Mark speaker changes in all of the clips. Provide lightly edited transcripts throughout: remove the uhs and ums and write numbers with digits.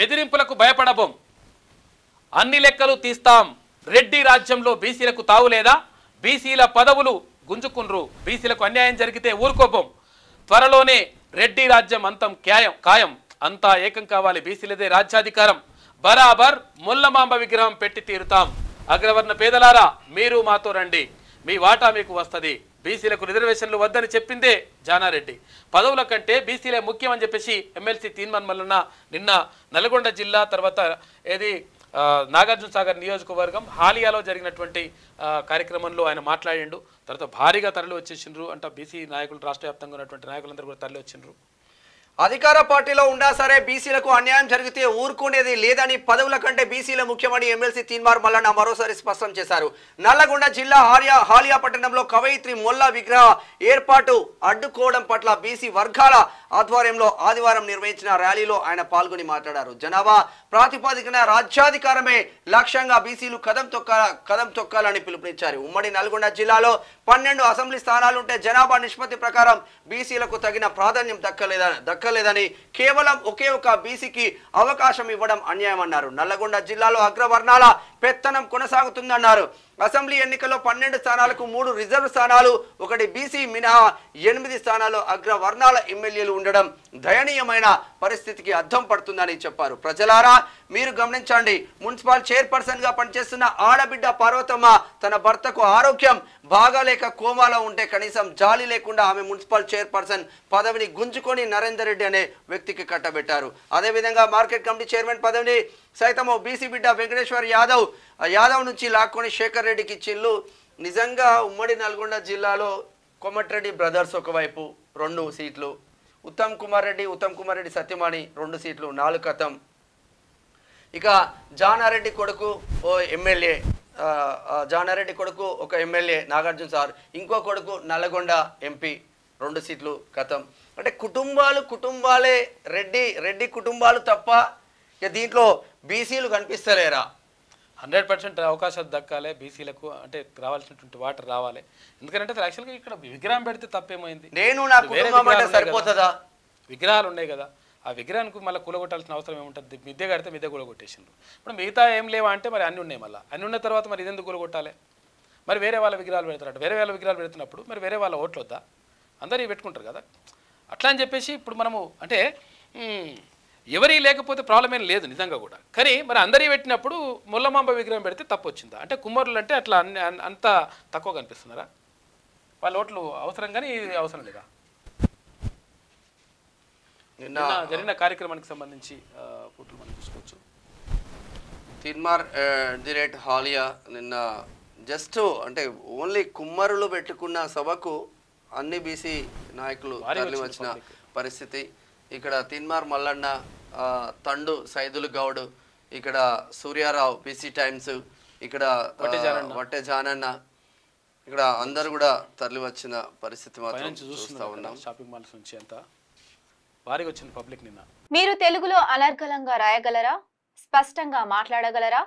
Speaker 1: బెదిరింపులకు భయపడబోం, అన్ని లెక్కలు తీస్తాం, రెడ్డి రాజ్యంలో బీసీలకు తావులేదా, బీసీల పదవులు గుంజుకున్రు, బీసీలకు అన్యాయం జరిగితే ఊరుకోబోం, త్వరలోనే రెడ్డి రాజ్యం అంతం ఖాయం, అంతా ఏకం కావాలి, బీసీలదే రాజ్యాధికారం, బరాబర్ ముల్లమాంబ విగ్రహం పెట్టి తీరుతాం, అగ్రవర్ణ పేదలారా మీరు మాతో రండి, మీ వాటా మీకు వస్తుంది, బీసీలకు రిజర్వేషన్లు వద్దని చెప్పిందే జానారెడ్డి, పదవుల కంటే బీసీలే ముఖ్యమని చెప్పేసి ఎమ్మెల్సీ తీన్మార్ మల్లన్న నిన్న నల్గొండ జిల్లా తర్వాత ఏది నాగార్జున సాగర్ నియోజకవర్గం హాలియాలో జరిగినటువంటి కార్యక్రమంలో ఆయన మాట్లాడిండు. తర్వాత భారీగా తరలి వచ్చేసిండ్రు అంట బీసీ నాయకులు, రాష్ట్ర వ్యాప్తంగా ఉన్నటువంటి నాయకులందరూ కూడా తరలి వచ్చిండ్రు.
Speaker 2: అధికార పార్టీలో ఉండా సరే బీసీలకు అన్యాయం జరిగితే ఊరుకునేది లేదని, పదవుల కంటే బీసీల ముఖ్యమని ఎమ్మెల్సీ తీన్మార్ మల్లన్న మరోసారి స్పష్టం చేశారు. నల్లగొండ జిల్లా హాలియా పట్టణంలో కవయిత్రి మొల్లా విగ్రహ ఏర్పాటు అడ్డుకోవడం పట్ల బీసీ వర్గాల ఆధ్వర్యంలో ఆదివారం నిర్వహించిన ర్యాలీలో ఆయన పాల్గొని మాట్లాడారు. జనాభా ప్రాతిపదికన రాజ్యాధికారమే లక్ష్యంగా బీసీలు కదం తొక్కాలని పిలుపునిచ్చారు. ఉమ్మడి నల్గొండ జిల్లాలో 12 అసెంబ్లీ స్థానాలుంటే జనాభా నిష్పత్తి ప్రకారం బీసీలకు తగిన ప్రాధాన్యం దక్కలేదని, కేవలం ఒకే ఒక బీసీకి అవకాశం ఇవ్వడం అన్యాయం అన్నారు. నల్లగొండ జిల్లాలో అగ్రవర్ణాల పెత్తనం కొనసాగుతుందన్నారు. అసెంబ్లీ ఎన్నికల్లో 12 స్థానాలకు 3 రిజర్వ్ స్థానాలు, 1 బీసీ మినహా 8 స్థానాలు అగ్రవర్ణాల ఎమ్మెల్యేలు ఉండడం దయనీయమైన పరిస్థితికి అద్దం పడుతుందని చెప్పారు. ప్రజలారా మీరు గమనించండి, మున్సిపల్ చైర్పర్సన్ గా పనిచేస్తున్న ఆడబిడ్డ పార్వతమ్మ తన భర్తకు ఆరోగ్యం బాగాలేక కోమాలో ఉంటే కనీసం జాలి లేకుండా ఆమె మున్సిపల్ చైర్పర్సన్ పదవిని గుంజుకొని నరేందర్ రెడ్డి అనే వ్యక్తికి కట్టబెట్టారు. అదేవిధంగా మార్కెట్ కమిటీ చైర్మన్ పదవిని సైతం బీసీ బిడ్డ వెంకటేశ్వర్ యాదవ్ నుంచి లాక్కొని శేఖర్ రెడ్డికి ఇచ్చిళ్ళు. నిజంగా ఉమ్మడి నల్గొండ జిల్లాలో కోమటిరెడ్డి బ్రదర్స్ ఒకవైపు 2 సీట్లు, ఉత్తమ్ కుమార్ రెడ్డి సత్యమాని 2 సీట్లు, 4 కథం. ఇక జానారెడ్డి కొడుకు ఓ ఎమ్మెల్యే, జానారెడ్డి కొడుకు ఒక ఎమ్మెల్యే నాగార్జున సార్, ఇంకో కొడుకు నల్లగొండ ఎంపీ 2 సీట్లు కథం. అంటే కుటుంబాలే రెడ్డి కుటుంబాలు తప్ప ఇక దీంట్లో బీసీలు కనిపిస్తలేరా?
Speaker 1: 100% అవకాశాలు దక్కాలి బీసీలకు, అంటే రావాల్సినటువంటి వాటర్ రావాలి. ఎందుకంటే యాక్చువల్గా ఇక్కడ విగ్రహం పెడితే తప్పేమైంది,
Speaker 2: సరిపోతుందా?
Speaker 1: విగ్రహాలు ఉన్నాయి కదా, ఆ విగ్రహానికి మళ్ళీ కూలగొట్టాల్సిన అవసరం ఏముంటుంది? మిద్దె కడితే మిద్దె కూలగొట్టేసిండ్రు. ఇప్పుడు మిగతా ఏం లేవా అంటే మరి అన్నీ ఉన్నాయి, మళ్ళీ అన్నీ ఉన్న తర్వాత మరి ఇదెందుకు కూలగొట్టాలి? మరి వేరే వాళ్ళ విగ్రహాలు పెడతారు, వేరే వాళ్ళ విగ్రహాలు పెడుతున్నప్పుడు మరి వేరే వాళ్ళ ఓట్లు వద్దా? అందరూ పెట్టుకుంటారు కదా. అట్లా అని చెప్పేసి ఇప్పుడు మనము అంటే ఎవరి లేకపోతే ప్రాబ్లం ఏం లేదు నిజంగా కూడా, కానీ మరి అందరి పెట్టినప్పుడు ముల్లమాంబ విగ్రహం పెడితే తప్పు వచ్చిందా? అంటే కుమ్మరులు అంటే అట్లా అంత తక్కువ కనిపిస్తున్నారా? వాళ్ళ ఓట్లు అవసరం కానీ అవసరం లేదా? నిన్న జరిగిన కార్యక్రమానికి సంబంధించి ఫోటోలు మనం చూసుకోవచ్చు.
Speaker 2: తీన్మార్ హాలియా నిన్న జస్ట్ అంటే ఓన్లీ కుమ్మరులు పెట్టుకున్న సభకు అన్ని బీసీ నాయకులు తరలి వచ్చిన పరిస్థితి. ఇక్కడ తీన్మార్ మల్లన్న, తండు సైదుల్ గౌడ్, ఇక్కడ సూర్యారావు బీసీ టైమ్స్, ఇక్కడ వట్టే జానన్న, ఇక్కడ అందరు కూడా తరలి వచ్చిన పరిస్థితి మాత్రం చూస్తూ ఉన్నాం.
Speaker 1: షాపింగ్ మాల్స్ నుంచి అంతా భారీగా వచ్చిన పబ్లిక్. నిన్న
Speaker 3: మీరు తెలుగులో అనర్గళంగా రాయగలరా? స్పష్టంగా మాట్లాడగలరా?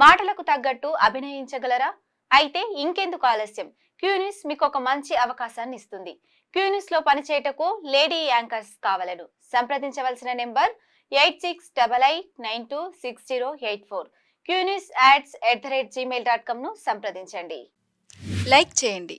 Speaker 3: మాటలకు తగ్గట్టు అభినయించగలరా? అయితే ఇంకెందుకు ఆలస్యం, క్యూన్యూస్ మీకు ఒక మంచి అవకాశాన్ని ఇస్తుంది. క్యూన్యూస్ లో పనిచేయటకు లేడీ యాంకర్స్ కావాలను సంప్రదించవలసిన నెంబర్ 8688926084. QNewsAds@gmail.com ను సంప్రదించండి.
Speaker 4: లైక్ చేయండి.